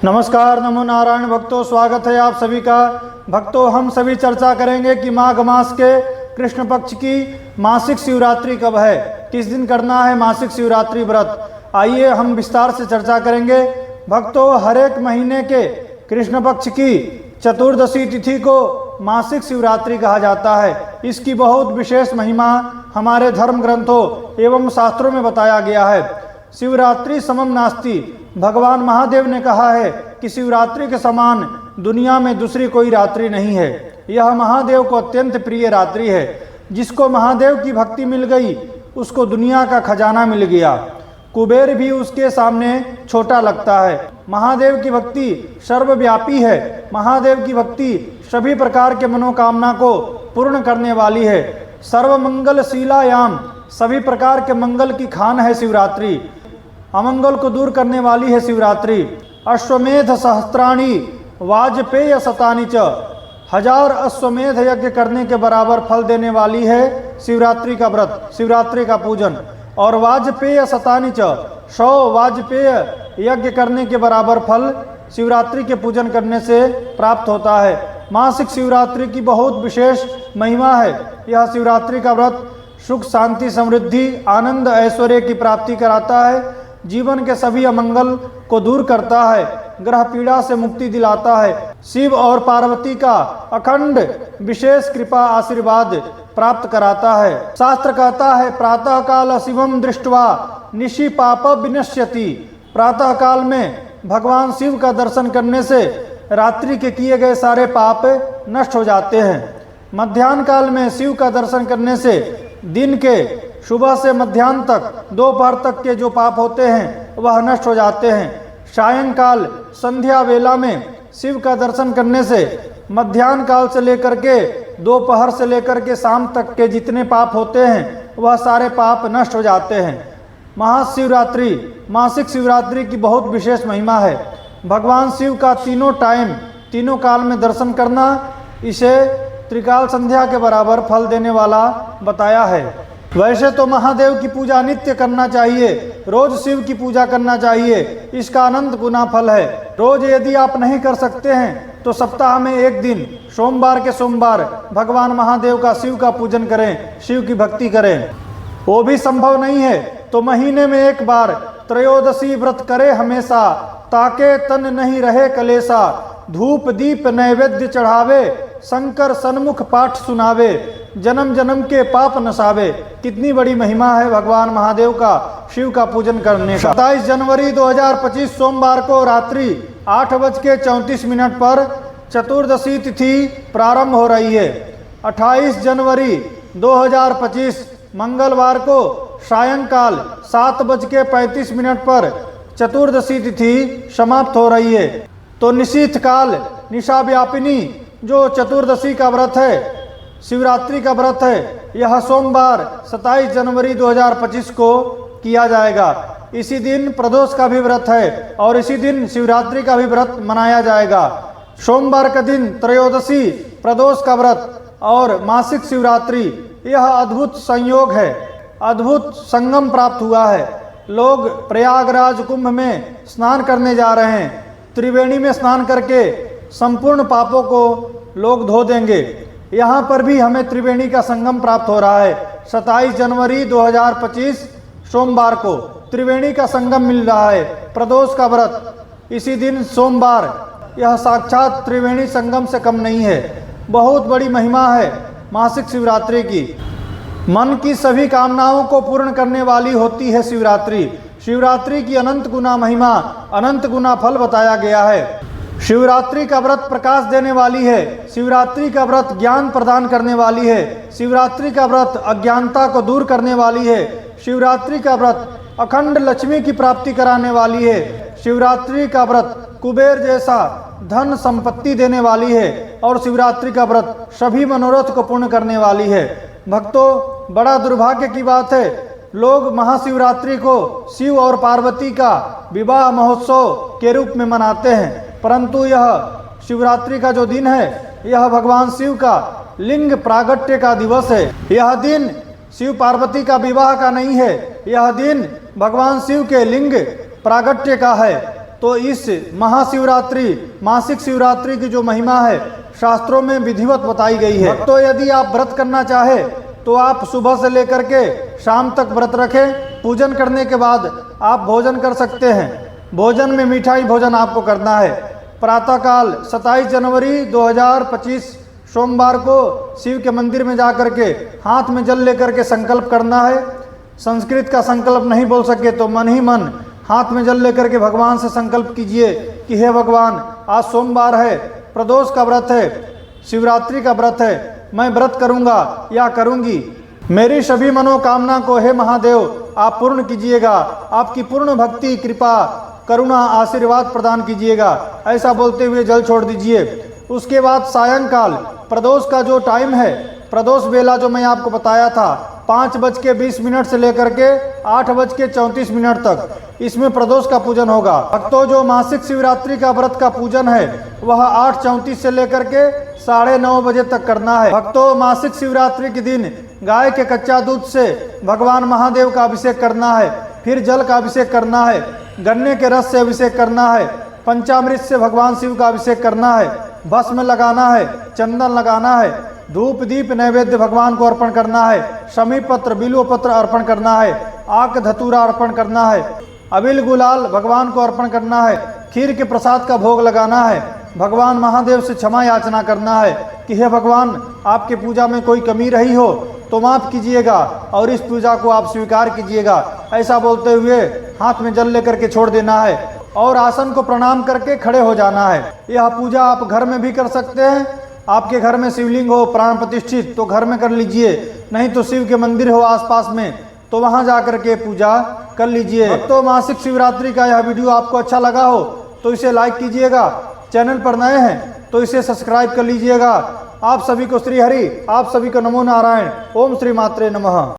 नमस्कार, नमो नारायण भक्तों, स्वागत है आप सभी का। भक्तों, हम सभी चर्चा करेंगे कि माघ मास के कृष्ण पक्ष की मासिक शिवरात्रि कब है, किस दिन करना है मासिक शिवरात्रि व्रत। आइए हम विस्तार से चर्चा करेंगे। भक्तों, हर एक महीने के कृष्ण पक्ष की चतुर्दशी तिथि को मासिक शिवरात्रि कहा जाता है। इसकी बहुत विशेष महिमा हमारे धर्म ग्रंथों एवं शास्त्रों में बताया गया है। शिवरात्रि समम नास्ति, भगवान महादेव ने कहा है कि शिवरात्रि के समान दुनिया में दूसरी कोई रात्रि नहीं है। यह महादेव को अत्यंत प्रिय रात्रि है। जिसको महादेव की भक्ति मिल गई उसको दुनिया का खजाना मिल गया। कुबेर भी उसके सामने छोटा लगता है। महादेव की भक्ति सर्वव्यापी है। महादेव की भक्ति सभी प्रकार के मनोकामना को पूर्ण करने वाली है। सर्वमंगलशीलायाम, सभी प्रकार के मंगल की खान है शिवरात्रि। अमंगल को दूर करने वाली है शिवरात्रि। अश्वमेध सहस्त्राणी वाजपेय शतानि च, 1000 अश्वमेध यज्ञ करने के बराबर फल देने वाली है शिवरात्रि का व्रत, शिवरात्रि का पूजन। और वाजपेय शतानि च, 100 वाजपेय यज्ञ करने के बराबर फल शिवरात्रि के पूजन करने से प्राप्त होता है। मासिक शिवरात्रि की बहुत विशेष महिमा है। यह शिवरात्रि का व्रत सुख, शांति, समृद्धि, आनंद, ऐश्वर्य की प्राप्ति कराता है। जीवन के सभी अमंगल को दूर करता है। ग्रह पीड़ा से मुक्ति दिलाता है। शिव और पार्वती का अखंड विशेष कृपा आशीर्वाद प्राप्त कराता है। शास्त्र कहता है, प्रातः काल शिवम दृष्ट्वा निशि पाप विनश्यति। प्रातः काल में भगवान शिव का दर्शन करने से रात्रि के किए गए सारे पाप नष्ट हो जाते हैं। मध्याह्न काल में शिव का दर्शन करने से दिन के सुबह से मध्याह्न तक, दोपहर तक के जो पाप होते हैं वह नष्ट हो जाते हैं। सायंकाल संध्या वेला में शिव का दर्शन करने से मध्याह्न काल से लेकर के दोपहर से लेकर के शाम तक के जितने पाप होते हैं वह सारे पाप नष्ट हो जाते हैं। महाशिवरात्रि, मासिक शिवरात्रि की बहुत विशेष महिमा है। भगवान शिव का तीनों टाइम, तीनों काल में दर्शन करना इसे त्रिकाल संध्या के बराबर फल देने वाला बताया है। वैसे तो महादेव की पूजा नित्य करना चाहिए, रोज शिव की पूजा करना चाहिए। इसका अनंत गुना फल है। रोज यदि आप नहीं कर सकते हैं तो सप्ताह में एक दिन, सोमवार के सोमवार भगवान महादेव का, शिव का पूजन करें, शिव की भक्ति करें। वो भी संभव नहीं है तो महीने में एक बार त्रयोदशी व्रत करे हमेशा, ताके तन नहीं रहे कलेसा। धूप दीप नैवेद्य चढ़ावे, शंकर सन्मुख पाठ सुनावे, जन्म जन्म के पाप नसावे। कितनी बड़ी महिमा है भगवान महादेव का शिव का पूजन करने का। 27 जनवरी 2025 सोमवार को रात्रि 8:34 पर चतुर्दशी तिथि प्रारंभ हो रही है। 28 जनवरी 2025 मंगलवार को सायंकाल 7:35 पर चतुर्दशी तिथि समाप्त हो रही है। तो निशीथ काल, निशा व्यापिनी जो चतुर्दशी का व्रत है, शिवरात्रि का व्रत है, यह सोमवार 27 जनवरी 2025 को किया जाएगा। इसी दिन प्रदोष का भी व्रत है और इसी दिन शिवरात्रि का भी व्रत मनाया जाएगा। सोमवार का दिन त्रयोदशी, प्रदोष का व्रत और मासिक शिवरात्रि, यह अद्भुत संयोग है, अद्भुत संगम प्राप्त हुआ है। लोग प्रयागराज कुंभ में स्नान करने जा रहे हैं। त्रिवेणी में स्नान करके संपूर्ण पापों को लोग धो देंगे। यहाँ पर भी हमें त्रिवेणी का संगम प्राप्त हो रहा है। 27 जनवरी 2025 सोमवार को त्रिवेणी का संगम मिल रहा है। प्रदोष का व्रत इसी दिन सोमवार, यह साक्षात त्रिवेणी संगम से कम नहीं है। बहुत बड़ी महिमा है मासिक शिवरात्रि की। मन की सभी कामनाओं को पूर्ण करने वाली होती है शिवरात्रि। शिवरात्रि की अनंत गुना महिमा, अनंत गुना फल बताया गया है। शिवरात्रि का व्रत प्रकाश देने वाली है। शिवरात्रि का व्रत ज्ञान प्रदान करने वाली है। शिवरात्रि का व्रत अज्ञानता को दूर करने वाली है। शिवरात्रि का व्रत अखंड लक्ष्मी की प्राप्ति कराने वाली है। शिवरात्रि का व्रत कुबेर जैसा धन संपत्ति देने वाली है और शिवरात्रि का व्रत सभी मनोरथ को पूर्ण करने वाली है। भक्तों, बड़ा दुर्भाग्य की बात है, लोग महाशिवरात्रि को शिव और पार्वती का विवाह महोत्सव के रूप में मनाते हैं, परंतु यह शिवरात्रि का जो दिन है यह भगवान शिव का लिंग प्रागट्य का दिवस है। यह दिन शिव पार्वती का विवाह का नहीं है, यह दिन भगवान शिव के लिंग प्रागट्य का है। तो इस महाशिवरात्रि मासिक शिवरात्रि की जो महिमा है शास्त्रों में विधिवत बताई गई है। तो यदि आप व्रत करना चाहे तो आप सुबह से लेकर के शाम तक व्रत रखें। पूजन करने के बाद आप भोजन कर सकते हैं। भोजन में मिठाई भोजन आपको करना है। प्रातःकाल 27 जनवरी 2025 सोमवार को शिव के मंदिर में जाकर के हाथ में जल लेकर के संकल्प करना है। संस्कृत का संकल्प नहीं बोल सके तो मन ही मन हाथ में जल लेकर के भगवान से संकल्प कीजिए कि हे भगवान, आज सोमवार है, प्रदोष का व्रत है, शिवरात्रि का व्रत है, मैं व्रत करूंगा या करूंगी। मेरी सभी मनोकामना को हे महादेव आप पूर्ण कीजिएगा। आपकी पूर्ण भक्ति, कृपा, करुणा, आशीर्वाद प्रदान कीजिएगा। ऐसा बोलते हुए जल छोड़ दीजिए। उसके बाद सायंकाल प्रदोष का जो टाइम है, प्रदोष बेला जो मैं आपको बताया था 5:20 से लेकर के 8:34 तक, इसमें प्रदोष का पूजन होगा। भक्तों, जो मासिक शिवरात्रि का व्रत का पूजन है वह 8:34 से लेकर के 9:30 बजे तक करना है। भक्तों, मासिक शिवरात्रि के दिन गाय के कच्चा दूध से भगवान महादेव का अभिषेक करना है, फिर जल का अभिषेक करना है, गन्ने के रस से अभिषेक करना है, पंचामृत से भगवान शिव का अभिषेक करना है, भस्म लगाना है, चंदन लगाना है, धूप दीप नैवेद्य भगवान को अर्पण करना है, शमी पत्र बिल्व पत्र अर्पण करना है, आक धतूरा अर्पण करना है, अबिल गुलाल भगवान को अर्पण करना है, खीर के प्रसाद का भोग लगाना है, भगवान महादेव से क्षमा याचना करना है कि हे भगवान, आपके पूजा में कोई कमी रही हो तो माफ़ कीजिएगा और इस पूजा को आप स्वीकार कीजिएगा। ऐसा बोलते हुए हाथ में जल लेकर के छोड़ देना है और आसन को प्रणाम करके खड़े हो जाना है। यह पूजा आप घर में भी कर सकते हैं। आपके घर में शिवलिंग हो प्राण प्रतिष्ठित तो घर में कर लीजिए, नहीं तो शिव के मंदिर हो आसपास में तो वहां जाकर के पूजा कर लीजिए। तो मासिक शिवरात्रि का यह वीडियो आपको अच्छा लगा हो तो इसे लाइक कीजिएगा। चैनल पर नए हैं तो इसे सब्सक्राइब कर लीजिएगा। आप सभी को श्री हरि, आप सभी को नमो नारायण। ओम श्री मात्रे नमः।